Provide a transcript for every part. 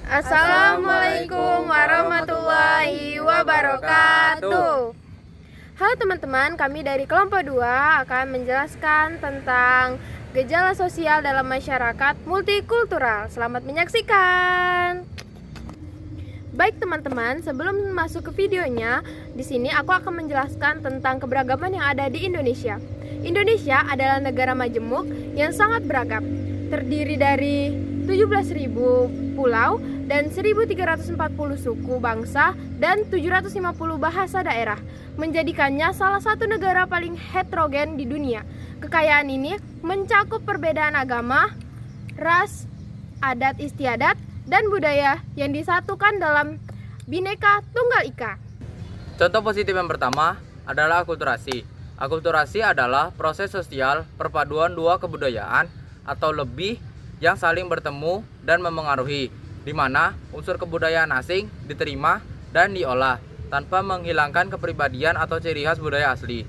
Assalamualaikum warahmatullahi wabarakatuh. Halo teman-teman, kami dari kelompok 2 akan menjelaskan tentang gejala sosial dalam masyarakat multikultural. Selamat menyaksikan. Baik teman-teman, sebelum masuk ke videonya, di sini aku akan menjelaskan tentang keberagaman yang ada di Indonesia. Indonesia adalah negara majemuk yang sangat beragam, terdiri dari 17.000 pulau dan 1.340 suku bangsa dan 750 bahasa daerah, menjadikannya salah satu negara paling heterogen di dunia. Kekayaan ini mencakup perbedaan agama, ras, adat istiadat, dan budaya yang disatukan dalam Bhinneka Tunggal Ika. Contoh positif yang pertama adalah akulturasi. Akulturasi adalah proses sosial perpaduan dua kebudayaan atau lebih yang saling bertemu dan memengaruhi, di mana unsur kebudayaan asing diterima dan diolah tanpa menghilangkan kepribadian atau ciri khas budaya asli.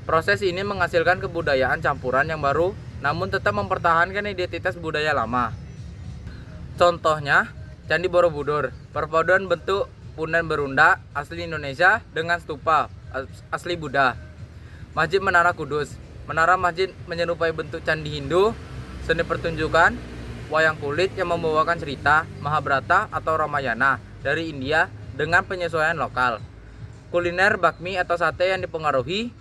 Proses ini menghasilkan kebudayaan campuran yang baru, namun tetap mempertahankan identitas budaya lama. Contohnya, Candi Borobudur, perpaduan bentuk punden berunda asli Indonesia dengan stupa asli Buddha. Masjid Menara Kudus, menara masjid menyerupai bentuk candi Hindu. Seni pertunjukan wayang kulit yang membawakan cerita Mahabharata atau Ramayana dari India dengan penyesuaian lokal. Kuliner bakmi atau sate yang dipengaruhi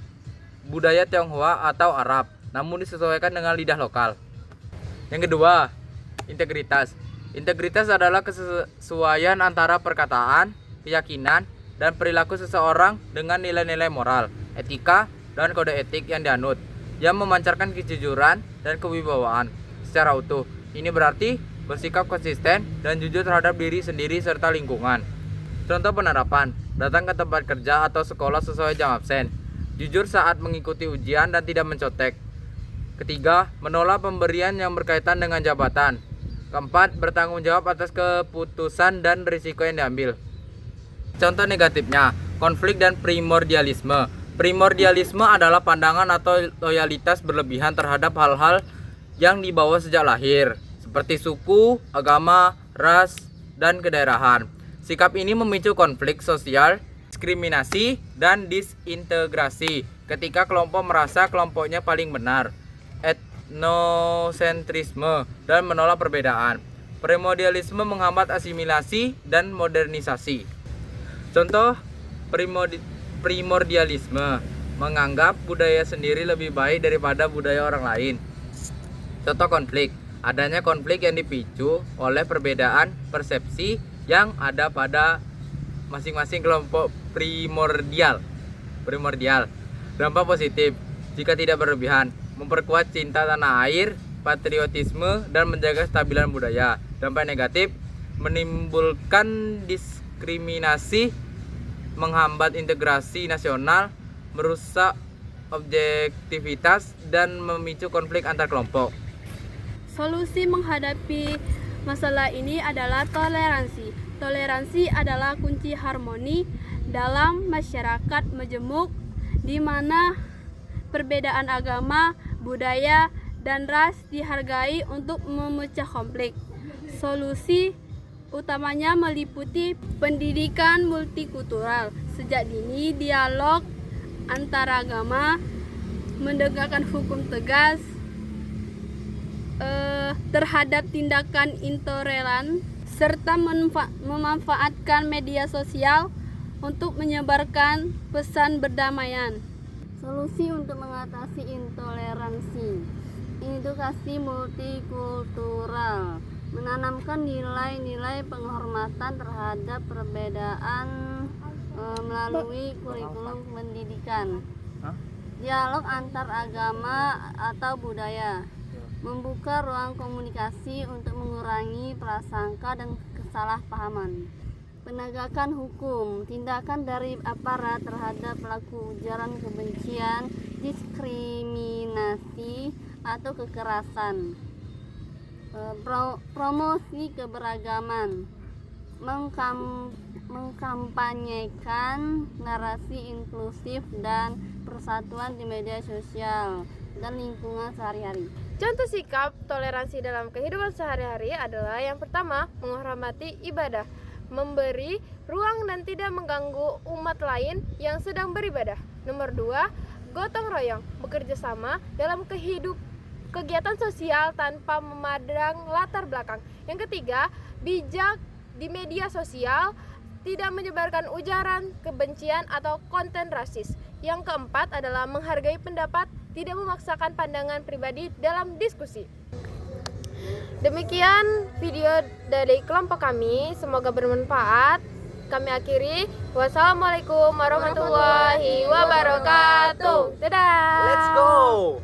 budaya Tionghoa atau Arab, namun disesuaikan dengan lidah lokal. Yang kedua, integritas. Integritas adalah kesesuaian antara perkataan, keyakinan, dan perilaku seseorang dengan nilai-nilai moral, etika, dan kode etik yang dianut, yang memancarkan kejujuran dan kewibawaan secara utuh. Ini berarti bersikap konsisten dan jujur terhadap diri sendiri serta lingkungan. Contoh penerapan, datang ke tempat kerja atau sekolah sesuai jam absen, jujur saat mengikuti ujian dan tidak mencontek. Ketiga, menolak pemberian yang berkaitan dengan jabatan. Keempat, bertanggung jawab atas keputusan dan risiko yang diambil. Contoh negatifnya, konflik dan primordialisme. Primordialisme adalah pandangan atau loyalitas berlebihan terhadap hal-hal yang dibawa sejak lahir, seperti suku, agama, ras, dan kedaerahan. Sikap ini memicu konflik sosial, diskriminasi, dan disintegrasi ketika kelompok merasa kelompoknya paling benar, etnosentrisme, dan menolak perbedaan. Primordialisme menghambat asimilasi dan modernisasi. Contoh primordialisme, menganggap budaya sendiri lebih baik daripada budaya orang lain. Contoh konflik, adanya konflik yang dipicu oleh perbedaan persepsi yang ada pada masing-masing kelompok primordial. Dampak positif, jika tidak berlebihan, memperkuat cinta tanah air, patriotisme, dan menjaga kestabilan budaya. Dampak negatif, menimbulkan diskriminasi, menghambat integrasi nasional, merusak objektivitas, dan memicu konflik antar kelompok. Solusi menghadapi masalah ini adalah toleransi. Toleransi adalah kunci harmoni dalam masyarakat majemuk, di mana perbedaan agama, budaya, dan ras dihargai untuk memecah konflik. Solusi utamanya meliputi pendidikan multikultural sejak dini, dialog antara agama, menegakkan hukum tegas terhadap tindakan intoleran, serta memanfaatkan media sosial untuk menyebarkan pesan perdamaian. Solusi untuk mengatasi intoleransi, edukasi multikultural, menanamkan nilai-nilai penghormatan terhadap perbedaan melalui kurikulum pendidikan, dialog antar agama atau budaya, membuka ruang komunikasi untuk mengurangi prasangka dan kesalahpahaman, penegakan hukum, tindakan dari aparat terhadap pelaku ujaran kebencian, diskriminasi, atau kekerasan, promosi keberagaman, mengkampanyekan narasi inklusif dan persatuan di media sosial dan lingkungan sehari-hari. Contoh sikap toleransi dalam kehidupan sehari-hari adalah yang pertama, menghormati ibadah, memberi ruang dan tidak mengganggu umat lain yang sedang beribadah. Nomor 2, gotong royong, bekerja sama dalam kegiatan sosial tanpa memandang latar belakang. Yang ketiga, bijak di media sosial, tidak menyebarkan ujaran kebencian atau konten rasis. Yang keempat adalah menghargai pendapat, tidak memaksakan pandangan pribadi dalam diskusi. Demikian video dari kelompok kami, semoga bermanfaat. Kami akhiri. Wassalamualaikum warahmatullahi wabarakatuh. Dadah. Let's go.